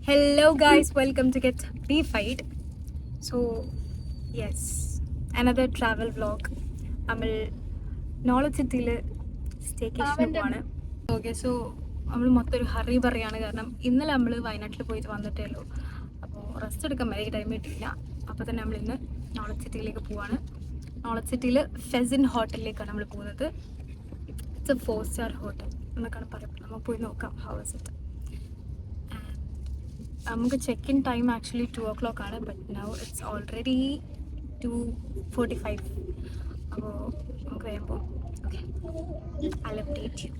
Hello guys, welcome to Get Beefied. So yes, another travel vlog. നമ്മൾ knowledge സിറ്റിയിൽ സ്റ്റേക്കേഷന് പോവാണ്. Okay, so നമ്മൾ മൊത്തം ഒരു ഹറി പറയാണ്. കാരണം ഇന്നലെ നമ്മൾ വയനാട്ടിൽ പോയിട്ട് വന്നിട്ടേ ഉള്ളൂ. അപ്പോൾ റെസ്റ്റ് എടുക്കാൻ വരെ ടൈം കിട്ടിയില്ല. അപ്പോൾ തന്നെ നമ്മൾ ഇന്ന് നോളജ് സിറ്റിയിലേക്ക് പോവാണ്. നോളജ് സിറ്റിയിൽ ഫെസിൻ ഹോട്ടലിലേക്കാണ് നമ്മൾ പോകുന്നത്. ഇറ്റ്സ് എ 4-star ഹോട്ടൽ എന്നൊക്കെയാണ് പറയുന്നത്. നമുക്ക് പോയി നോക്കാം ഹൗ ഇസ് ഇറ്റ്. നമുക്ക് check in time actually 2 o'clock ആണ്. But now it's already 2:45. അപ്പോൾ നമുക്ക് വേഗം പോകാം. Okay, I'll update you.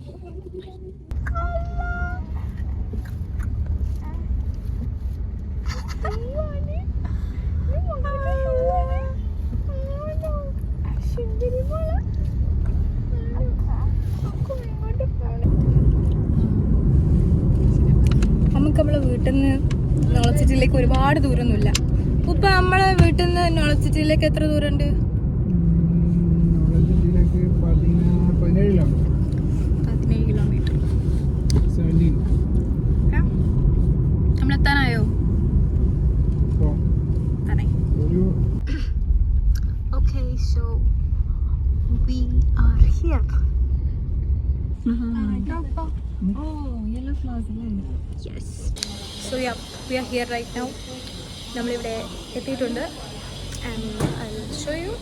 നമുക്ക് നമ്മളെ വീട്ടിൽ നിന്ന് നോളജ് സിറ്റിയിലേക്ക് ഒരുപാട് ദൂരമൊന്നുമില്ല. ഉപ്പ നമ്മളെ വീട്ടിൽ നിന്ന് നോളജ് സിറ്റിയിലേക്ക് എത്ര ദൂരമുണ്ട്? 17 കിലോമീറ്റർ. നമ്മളെത്താനായോ? Okay, so we are here. yellow flowers. Yes. So yeah, we are here right now. നമ്മളിവിടെ എത്തിയിട്ടുണ്ട്. And I'll show you.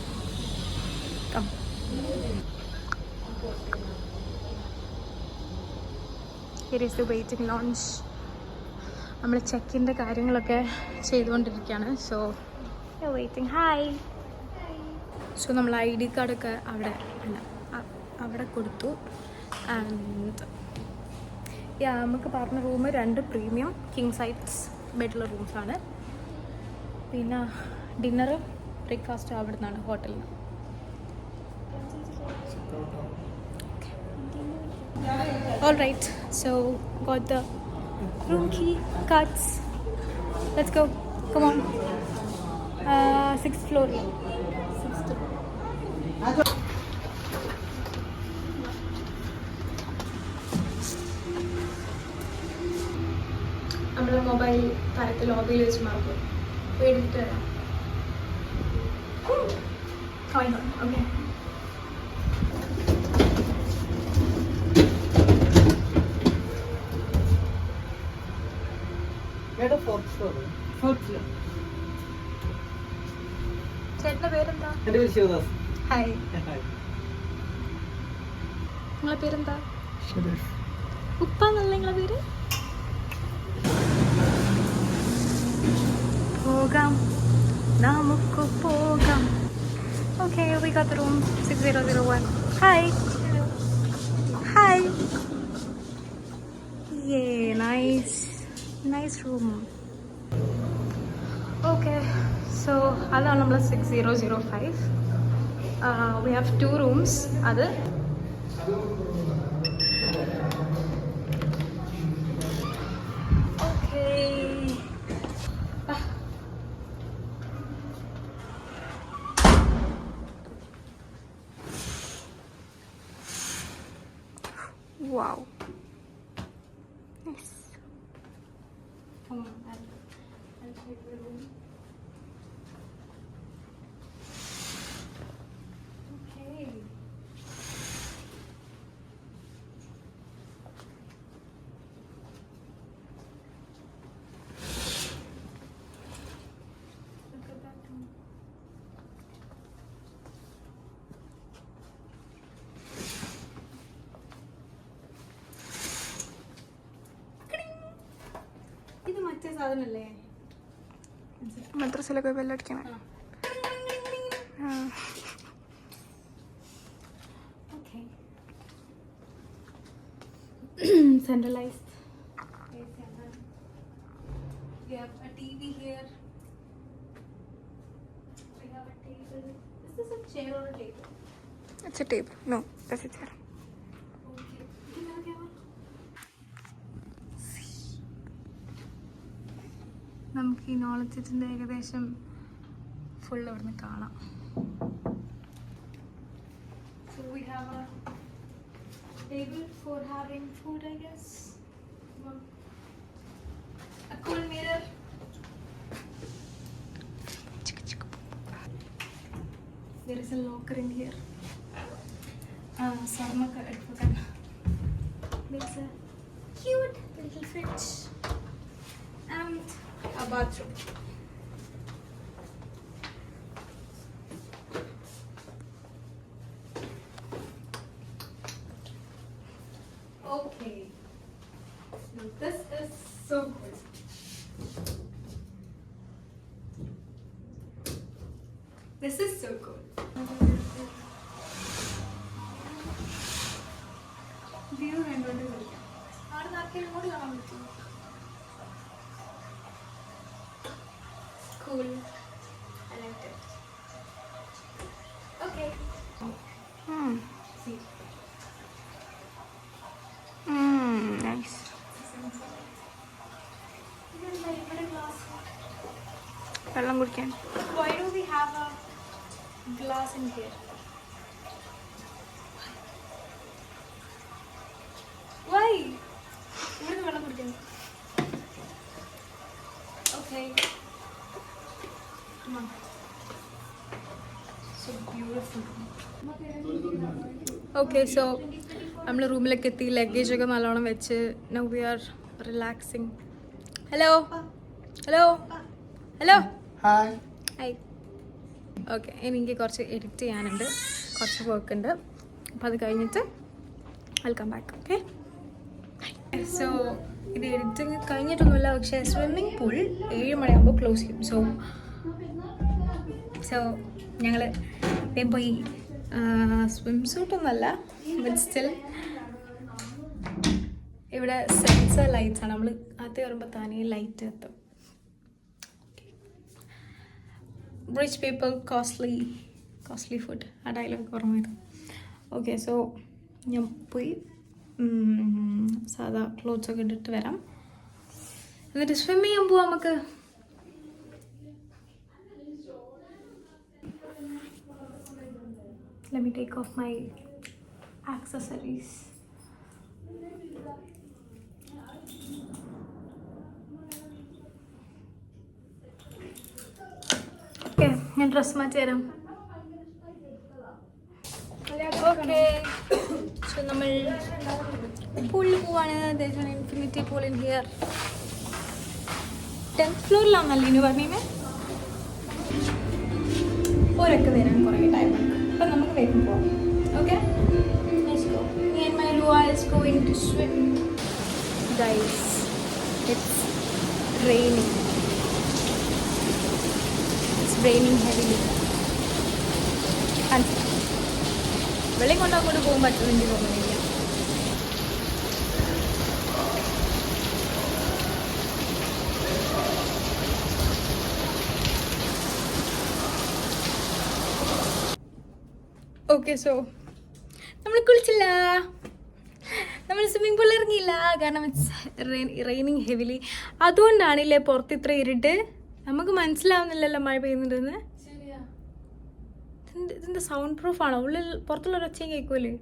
Come. Here is the waiting lounge. നമ്മൾ ചെക്കിൻ്റെ കാര്യങ്ങളൊക്കെ ചെയ്തുകൊണ്ടിരിക്കുകയാണ്. So waiting. ഹായ്. സോ നമ്മൾ ID കാർഡൊക്കെ അവിടെ കൊടുത്തു. And നമുക്ക് പറഞ്ഞ റൂം 2 പ്രീമിയം കിങ് സൈസ് ബെഡുള്ള റൂംസാണ്. പിന്നെ ഡിന്നർ ബ്രേക്ക്ഫാസ്റ്റ് അവിടെ നിന്നാണ്, ഹോട്ടലിൽ നിന്ന്. All right, so got the room key cards. Let's go. Come on. 6th floor. 6th floor. നമ്മുടെ മൊബൈൽ താരത്തിൽ ലോബിയിൽ വെച്ച് മാർക്കും എടുത്തിട്ട് വരാം. ഓക്കെ, ചേട്ടൻ്റെ പേരെന്താ? ഹായ്. നിങ്ങളെ പേരെന്താ? ഉപ്പ എന്നല്ല നിങ്ങളെ പേര്? പോകാം, നമുക്ക് പോകാം. Okay, we got the room 6001. Hi. Hi. Nice room. Okay, so അതാണ് നമ്മൾ 6005. we have 2 rooms. അത് wow, nice. Come on, I'll check the room. Okay. Look at that room. ഇത് മറ്റേ സാധനല്ലേ മദ്രസയിലൊക്കെ ബെല്ലടിക്കണേ? Okay, centralised. We have a TV here. We have a table. Is this a chair or a table? It's a table. No, that's a chair. Okay. Give me the camera. നമുക്ക് ഈ knowledge സിറ്റിൻ്റെ ഏകദേശം full അവിടുന്ന് കാണാം. So we have a table for having food, I guess. A cool meal there's a locker in here. There's a cute little fridge and a bathroom. Okay, now this is so good. This is so good. View കണ്ടോണ്ട് കളിക്കാം. അവിടെ നാട്ടിൽ ഇങ്ങോട്ട് കാണാൻ പറ്റുമോ? Cool. I liked it. Okay. See. Nice. വെള്ളം കുടിക്കാൻ. Why do we have a glass in here? Why? ഇവിടെ വെള്ളം കുടിക്കാൻ. Okay. Come on. So beautiful. Okay, so നമ്മൾ റൂമിലേക്ക് എത്തി, ലഗേജ് ഒക്കെ നല്ലോണം വെച്ച് now we are relaxing. Hello hello hello hi. Hi. Okay, എനിക്ക് കുറച്ച് എഡിറ്റ് ചെയ്യാനുണ്ട്, കുറച്ച് വർക്ക് ഉണ്ട്. അപ്പോൾ അത് കഴിഞ്ഞിട്ട് വെൽക്കം ബാക്ക്. ഓക്കെ, സോ ഇത് എഡിറ്റിങ് കഴിഞ്ഞിട്ടൊന്നുമില്ല, പക്ഷേ സ്വിമ്മിങ് പൂൾ 7 മണിയാകുമ്പോൾ ക്ലോസ് ചെയ്യും. സോ ഞങ്ങൾ വേഗം പോയി. സ്വിം സൂട്ടൊന്നുമല്ല, ബട്ട് സ്റ്റിൽ ഇവിടെ സെൻസർ ലൈറ്റ്സ് ആണ്. നമ്മൾ അകത്ത് കയറുമ്പോൾ താനേ ലൈറ്റ് എത്തും. റിച്ച് പീപ്പിൾ കോസ്റ്റ്ലി ഫുഡ്, ആ ഡയലോഗ് ഓർമ്മയത്. ഓക്കെ, സോ ഞാൻ പോയി സാധാ ക്ലോത്ത്സ് ഒക്കെ ഇട്ടിട്ട് വരാം, എന്നിട്ട് സ്വിം ചെയ്യാൻ പോവാം നമുക്ക്. Let me take off my accessories. Okay, ഞാൻ ഡ്രസ് മാറ്റി തരാം. ഓക്കെ, സോ നമ്മൾ പൂളിൽ പോവാണ്. There's an infinity pool in here. 10th ഫ്ലോറിലാണല്ലോ ഇനി പറഞ്ഞേ. ഓരൊക്കെ വരാൻ കുറേ ടൈം എടുക്കും, അപ്പം നമുക്ക് വേഗം പോവാം. Okay, let's go. Me and my Lua is going to swim. Guys, it's raining. It's raining heavily. വെള്ളം കൊണ്ട് അങ്ങോട്ട് പോകാൻ പറ്റുമെങ്കിൽ തോന്നുന്നില്ല. ഓക്കെ, സോ നമ്മൾ കുളിച്ചില്ല, നമ്മൾ സ്വിമ്മിംഗ് പൂളിൽ ഇറങ്ങിയില്ല, കാരണം ഇറ്റ്സ് റെയിനിങ് ഹെവിലി. അതുകൊണ്ടാണില്ലേ പുറത്ത് ഇത്ര ഇരുട്ട്. നമുക്ക് മനസ്സിലാവുന്നില്ലല്ലോ മഴ പെയ്യുന്നുണ്ടെന്ന്. ഇതിൻ്റെ സൗണ്ട് പ്രൂഫാണോ? ഉള്ളിൽ പുറത്തുള്ള ഒരു ഒച്ചയും കേൾക്കുമല്ലേ.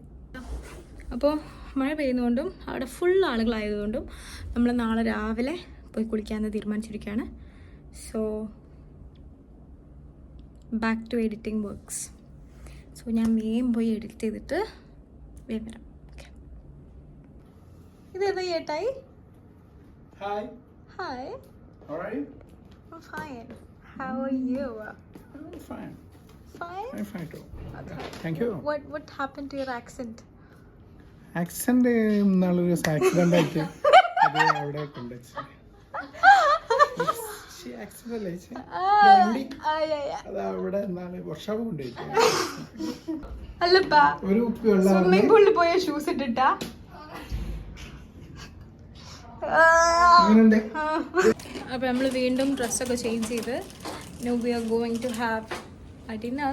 അപ്പോൾ മഴ പെയ്യുന്നതുകൊണ്ടും അവിടെ ഫുൾ ആളുകളായതുകൊണ്ടും നമ്മൾ നാളെ രാവിലെ പോയി കുളിക്കാമെന്ന് തീരുമാനിച്ചിരിക്കുകയാണ്. So back to editing works. So ഞാൻ വേഗം പോയി എഡിറ്റ് ചെയ്തിട്ട് വേഗം വരാം. ഓക്കെ, ഇതേതാ ചേട്ടായി? Hi. Hi. How are you? I'm fine. How are you? I'm fine. Fine? I'm fine too. Okay. Thank you. What happened to your accent? Accident നാളൊരു accident ആയിട്ട് അത് അവിടെ കൊണ്ടുവച്ചു. ആക്സിഡന്റ് അത് അവിടെ നാളെ വർഷാപ്പ് കൊണ്ടുപോയി. അല്ലപ്പാ, ഒരു ഉപ്പ് വെള്ളം സ്വിമ്മിംഗ് പൂളിൽ പോയ ഷൂസ് ഇട്ടിട്ടാ. അങ്ങനെയുണ്ട്. അപ്പോൾ നമ്മൾ വീണ്ടും ഡ്രസ്സൊക്കെ ചേഞ്ച് ചെയ്ത് now we are going to have a dinner.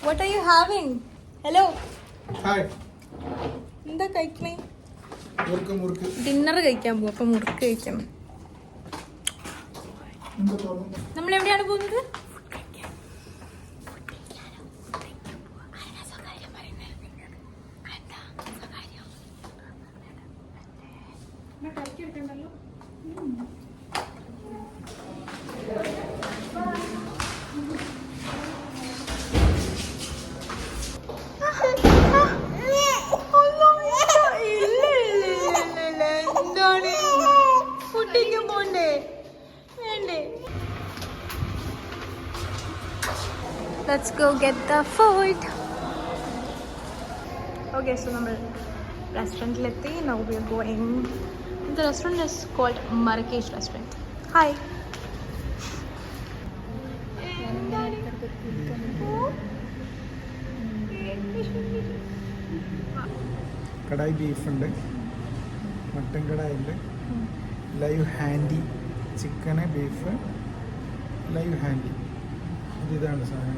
What are you having? Hello. Hi. എന്താ കഴിക്കണേ? മുറുക്ക് ഡിന്നർ കഴിക്കാൻ പോകും, അപ്പം മുറുക്ക് കഴിക്കണം. എന്താ തോന്നുന്നു? നമ്മൾ എവിടെയാണ് പോകുന്നത്? Let's go get the food. Okay, so നമ്മൾ റെസ്റ്റോറൻറ്റിലെത്തി. Now we are going. The restaurant is called Marrakesh Restaurant. Hi. Kadai ബീഫുണ്ട്, മട്ടൻ കടായി ഉണ്ട്, ലൈവ് ഹാൻഡി ചിക്കന് ബീഫ് ലൈവ് ഹാൻഡി. ഇതാണ് സാധനം.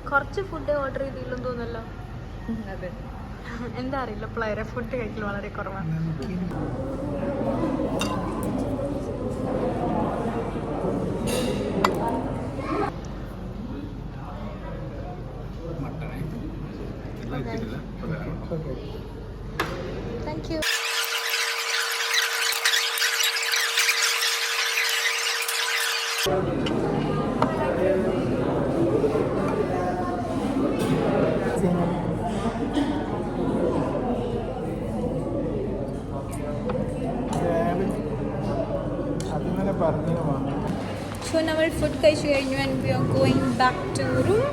കുറച്ച് ഫുഡ് ഓർഡർ ചെയ്തില്ലെന്ന് തോന്നല്ലോ. അതെ, എന്താ അറിയില്ല, പിള്ളേരെ ഫുഡ് കഴിക്കൽ വളരെ കുറവാണ്. Thank you. അതിങ്ങനെ പറഞ്ഞു വാങ്ങാം. So നമ്മൾ ഫുഡ് കഴിച്ചു കഴിഞ്ഞു and we are going back to room.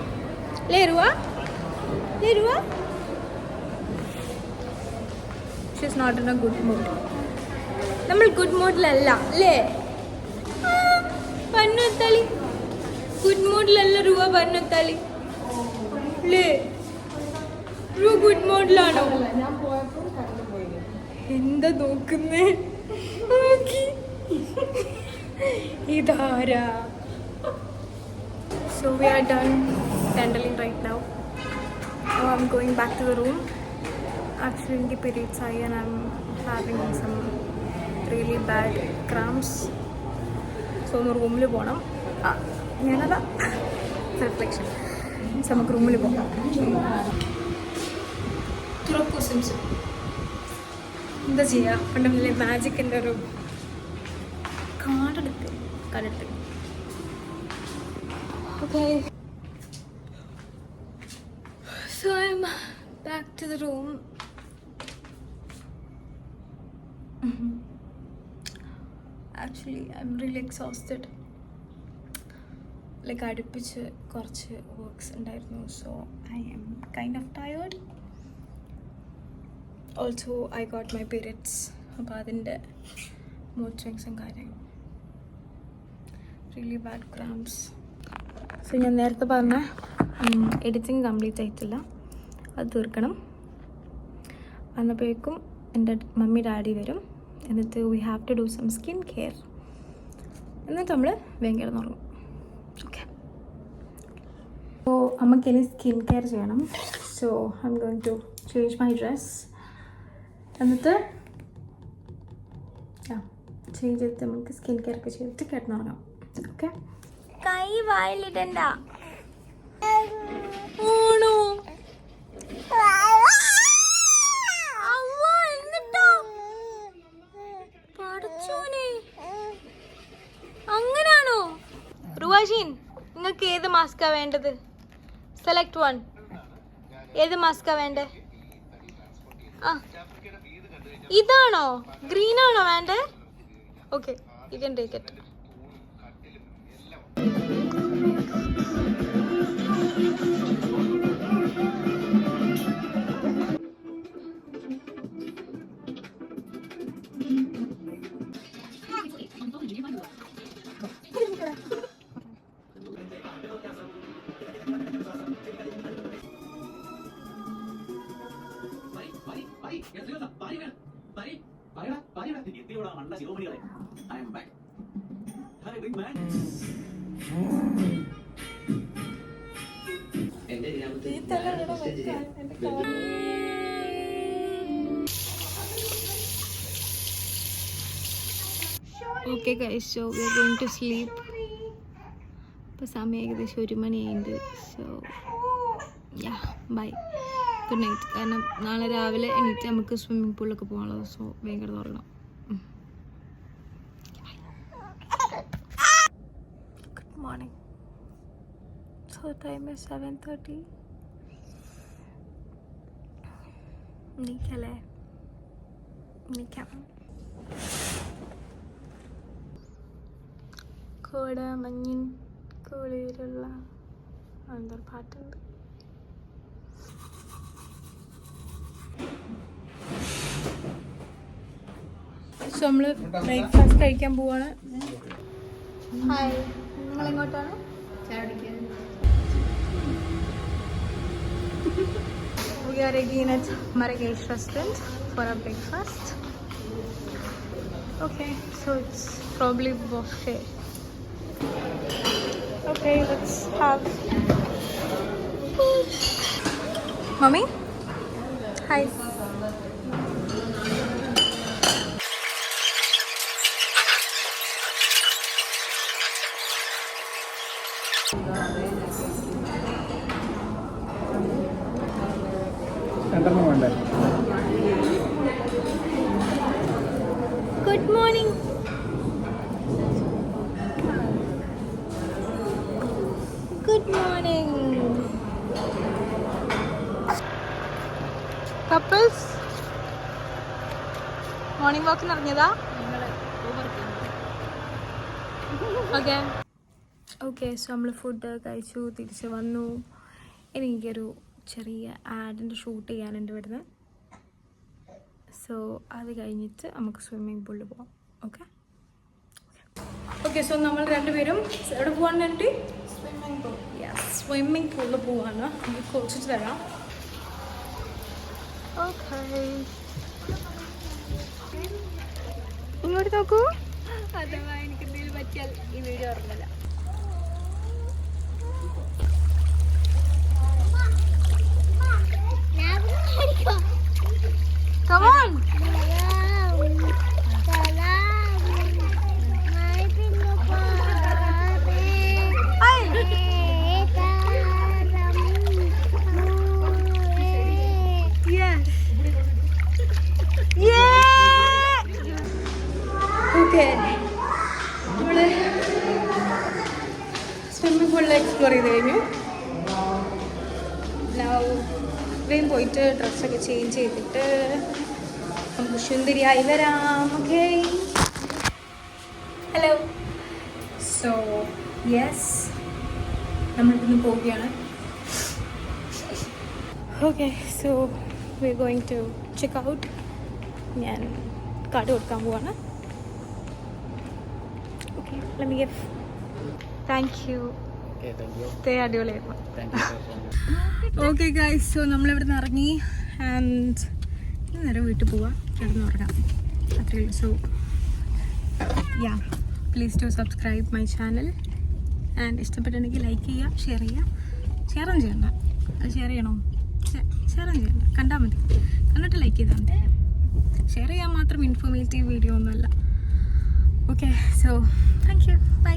ലേറുവാ she is not in a good mood. നമ്മൾ ഗുഡ് മൂഡിലല്ല അല്ലേ? പന്നുത്താളി ഗുഡ് മൂഡിലല്ല. റുവ പന്നുത്താളി ലേ, റുവ ഗുഡ് മൂഡിലാണോ? എന്താ നോക്കുന്നേ? ഇതാരാ? So we are done handling right now. Now I'm going back to the room. Actually എനിക്ക് periods ആയി and I'm having some really bad cramps. So ഒന്ന് റൂമിൽ പോകണം. ഞാനതാ റിഫ്ലക്ഷൻ. നമുക്ക് റൂമിൽ പോകാം. തുറക്കൂ സിംസ്. എന്താ ചെയ്യുക? പണ്ടല്ലേ മാജിക്കിൻ്റെ ഒരു കാടെടുത്ത്. Okay. So I'm back to the room. Actually, I'm really exhausted. Like അടുപ്പിച്ച് കുറച്ച് വർക്ക്സ് ഉണ്ടായിരുന്നു. So I am kind of tired. Also, I got my periods. അപ്പോൾ അതിൻ്റെ mood swings and കാര്യങ്ങൾ. Really bad cramps. So ഞാൻ നേരത്തെ പറഞ്ഞ editing complete ആയിട്ടില്ല, അത് തീർക്കണം. അന്നപ്പോഴേക്കും എൻ്റെ മമ്മി ഡാഡി വരും. എന്നിട്ട് we have to do some skin care. എന്നിട്ട് നമ്മൾ വേഗം കിടന്നുറങ്ങും. ഓക്കെ, സോ അമ്മയ്ക്കിനി സ്കിൻ കെയർ ചെയ്യണം. So I am going to change my dress. എന്നിട്ട് ചേഞ്ച് ചെയ്തിട്ട് നമുക്ക് സ്കിൻ കെയർ ഒക്കെ ചെയ്തിട്ട് കിടന്നുറങ്ങാം. ഓക്കെ, കൈ വായിലിടണ്ട. ഓണോ എന്നിട്ടോ പഠിച്ചോനെ, അങ്ങനാണോ? റുവാഷീൻ, നിങ്ങൾക്ക് ഏത് മാസ്കാ വേണ്ടത്? Select one. ഏത് മാസ്കാ വേണ്ടേ? ഇതാണോ? ഗ്രീൻ ആണോ വേണ്ടേ? Okay, you can take it. Okay guys, so we are going to sleep. ഇപ്പോൾ സമയം ഏകദേശം 1 മണിയായിട്ടുണ്ട്. So yeah, bye, good night. കാരണം നാളെ രാവിലെ എണീറ്റ് നമുക്ക് സ്വിമ്മിംഗ് പൂളിലൊക്കെ പോകാനുള്ളത്. സോ വേഗം കിടന്നുറങ്ങണം. Good morning. So time is 7:30. എണീക്കല്ലേ? എണീക്കാം. കോട മഞ്ഞിൻ കുളിരുള്ള എന്തൊരു പാട്ടുണ്ട്. സോ നമ്മൾ ബ്രേക്ക്ഫാസ്റ്റ് കഴിക്കാൻ പോവാണ്. ഹായ്, നിങ്ങൾ എങ്ങോട്ടാണ്? We are again at Marrakesh restaurant for our breakfast. Okay, so it's probably buffet. Okay, let's have food. Mommy? Hi. രണ്ടെണ്ണം വേണ്ടേ? Good morning. Good morning. Couples? Morning വാക്കിന് ഇറങ്ങിയതാ? Okay okay. സോ നമ്മൾ food കഴിച്ചു, തിരിച്ച് വന്നു. എനിക്കൊരു ചെറിയ ആഡിൻ്റെ ഷൂട്ട് ചെയ്യാനുണ്ട് ഇവിടുന്ന്. സോ അത് കഴിഞ്ഞിട്ട് നമുക്ക് സ്വിമ്മിങ് പൂളിൽ പോവാം. Okay okay. സോ നമ്മൾ രണ്ടുപേരും എവിടെ പോകാൻ വേണ്ടി? Swimming pool. യെസ്, സ്വിമ്മിങ് പൂളിൽ പോവാണ്. നമുക്ക് കുളിച്ചിട്ട് തരാം. ഓക്കെ, ഇങ്ങോട്ട് നോക്കൂ. അഥവാ എനിക്ക് എന്തെങ്കിലും പറ്റിയാൽ ഈ വീഡിയോ ഓർമ്മയില്ല. Come on. Yes. Yeah. Okay. നമ്മള് സ്വിമ്മിംഗ് പൂളിൽ എക്സ്പ്ലോർ ചെയ്ത് കഴിഞ്ഞു. ഇവിടെയും പോയിട്ട് ഡ്രസ്സൊക്കെ ചേഞ്ച് ചെയ്തിട്ട് നമുക്ക് സുന്ദരിയായി വരാം. Okay, hello. സോ യെസ്, നമ്മളിവിടുന്ന് പോവുകയാണ്. Okay, so we are going to check out. ഞാൻ കാർഡ് കൊടുക്കാൻ പോവാണ്. Okay, let me give. Thank you. അടിപൊളിയായിരുന്നു. ഓക്കെ ഗൈസ്, സോ നമ്മളിവിടെ നിന്ന് ഇറങ്ങി ആൻഡ് നേരെ വീട്ടിൽ പോവാം, കിടന്നുറങ്ങാം, അത്രയേ ഉള്ളൂ. So yeah, please to subscribe my channel and ഇഷ്ടപ്പെട്ടുണ്ടെങ്കിൽ ലൈക്ക് ചെയ്യുക, ഷെയർ ചെയ്യുക. ഷെയറും ചെയ്യണ്ട, അത് ഷെയർ ചെയ്യണോ? ഷെയറും ചെയ്യണ്ട, കണ്ടാൽ മതി, കണ്ടിട്ട് ലൈക്ക് ചെയ്താൽ മതി. ഷെയർ ചെയ്യാൻ മാത്രം ഇൻഫോർമേറ്റീവ് വീഡിയോ ഒന്നുമല്ല. Okay, so thank you, by.